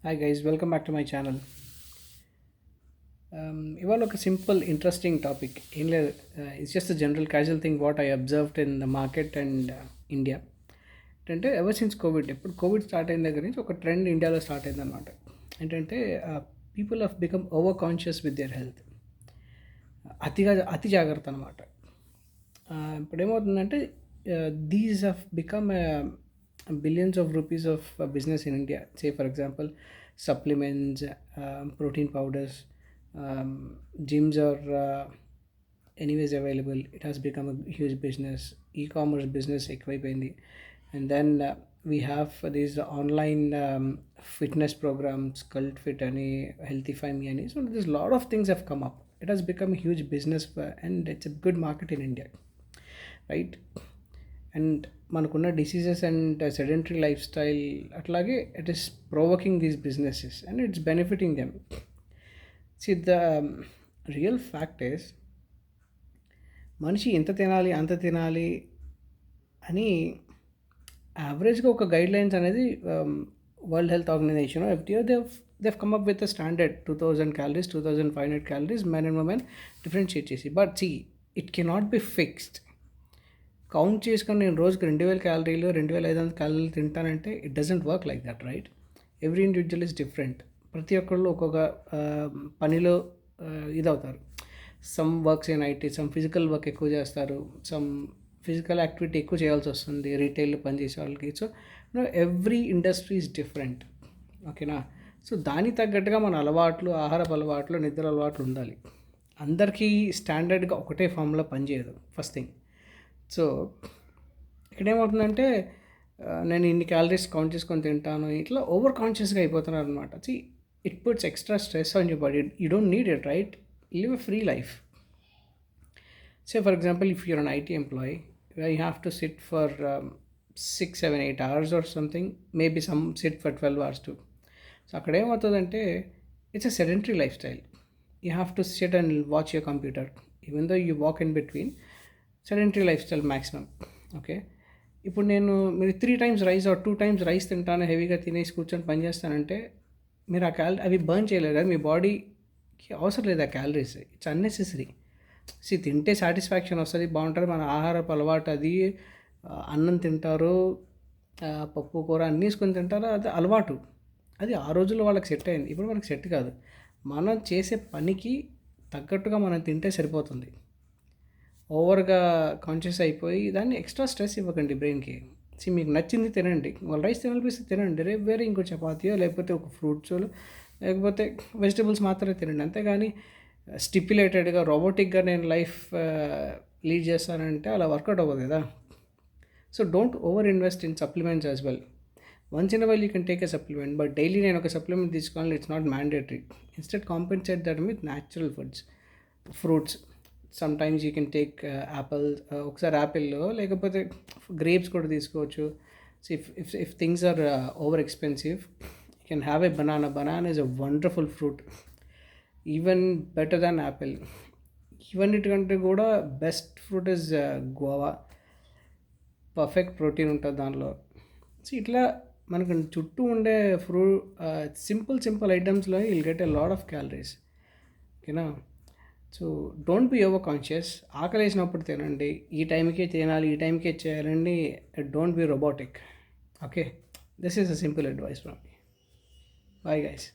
Hi guys, welcome back to my channel. ఇవాళ ఒక simple interesting topic ఏం లేదు. It's just general casual thing what I observed in the market and India. ఏంటంటే ever since Covid, ఎప్పుడు Covid start అయిన దగ్గర నుంచి ఒక ట్రెండ్ ఇండియాలో స్టార్ట్ అయిందనమాట. ఏంటంటే people of become over conscious with their health. అతి జాగ్రత్త అనమాట. ఇప్పుడు ఏమవుతుందంటే these have become billions of rupees of business in India. Say for example, supplements, protein powders, um, gyms are anyways available. It has become a huge business. E-commerce business ఎక్కువైపోయింది. And then we have these online fitness programs, Cult Fit అని, Healthify Me అని. So there's a lot of things have come up. It has become a huge business and it's a good market in India, right. And మనకున్న diseases and sedentary life style అట్లాగే it is provoking these businesses and it's benefiting them. See the real fact is మనిషి ఎంత తినాలి అంత తినాలి అని యావరేజ్గా ఒక గైడ్ లైన్స్ అనేది world health organisation FDO they've come up with standard 2000 calories, 2500 calories men and women differentiate చేసి. But see it cannot be fixed. Count చేసుకొని నేను రోజుకి 2000 క్యాలరీలు, 2500 క్యాలరీలు తింటానంటే it doesn't work like that, right? Every individual is different. ప్రతి ఒక్కళ్ళు ఒక్కొక్క పనిలో ఇదవుతారు. Some works in IT, some physical work ఎక్కువ చేస్తారు, సమ్ ఫిజికల్ యాక్టివిటీ ఎక్కువ చేయాల్సి వస్తుంది రీటైల్లో పనిచేసే వాళ్ళకి. So every industry is different, ఓకేనా? సో దానికి తగ్గట్టుగా మన అలవాట్లు, ఆహారపు అలవాట్లు, నిద్ర అలవాట్లు ఉండాలి. అందరికీ స్టాండర్డ్గా ఒకటే ఫామ్లో పనిచేయదు, ఫస్ట్ థింగ్. సో ఇక్కడ ఏమవుతుందంటే నేను ఇన్ని క్యాలరీస్ కౌంట్ చేసుకొని తింటాను, ఇట్లా ఓవర్ కాన్షియస్గా అయిపోతున్నారు అనమాట. See it puts extra stress on your body. You don't need it, right? Live a free life. Say for example, if your an IT employee, you have to sit for 6, 7, 8 hours or something, maybe some sit for 12 hours too. So అక్కడ ఏమవుతుందంటే it's a sedentary life style. You have to SIT and watch your computer even though you walk in between. Sedentary life style maximum, okay? ఇప్పుడు మీరు 3 times rice or 2 times rice తింటాను, హెవీగా తినేసి కూర్చొని పని చేస్తానంటే మీరు ఆ అవి బర్న్ చేయలేరు కదా, మీ బాడీకి అవసరం లేదు ఆ క్యాలరీస్. It's unnecessary. తింటే సాటిస్ఫాక్షన్ వస్తుంది, బాగుంటుంది. మన ఆహారపు అలవాటు అది. అన్నం తింటారు, పప్పు కూర అన్నీ వేసుకొని తింటారు, అది అలవాటు. అది ఆ రోజుల్లో వాళ్ళకి సెట్ అయింది. ఇప్పుడు మనకి సెట్ కాదు. మనం చేసే పనికి తగ్గట్టుగా మనం తింటే సరిపోతుంది. ఓవర్గా కాన్షియస్ అయిపోయి దాన్ని ఎక్స్ట్రా స్ట్రెస్ ఇవ్వకండి బ్రెయిన్కి. మీకు నచ్చింది తినండి. వాళ్ళు రైస్ తినాలనిపిస్తే తినండి, రేపు వేరే ఇంకో చపాతీయో లేకపోతే ఒక ఫ్రూట్స్ లేకపోతే వెజిటబుల్స్ మాత్రమే తినండి. అంతేగాని స్టిప్యులేటెడ్గా రోబోటిక్గా నేను లైఫ్ లీడ్ చేస్తానంటే అలా వర్కౌట్ అవ్వదు కదా. So don't over invest in supplements as well. Once in while you can take a supplement, but daily నేను ఒక సప్లిమెంట్ తీసుకోవాలి, it's not mandatory. Instead compensate that with natural foods, fruits. Some times you can take apple, ఒకసారి యాపిల్లో లేకపోతే grapes కూడా తీసుకోవచ్చు. So if things are over expensive, you can have a banana. Banana is a wonderful fruit, even better than apple. ఇవన్నిటికంటే కూడా best fruit is guava. Perfect protein ఉంటుంది దానిలో. So ఇట్లా మనకు చుట్టూ ఉండే సింపుల్ ఐటమ్స్లో will get a lot of calories, ఓకేనా? So don't be over conscious. ఆకలి వేసినప్పుడు తినండి, ఈ టైంకే తినాలి, ఈ టైంకే చేయాలండి. Don't be robotic, okay? This is a simple advice from me. Bye guys.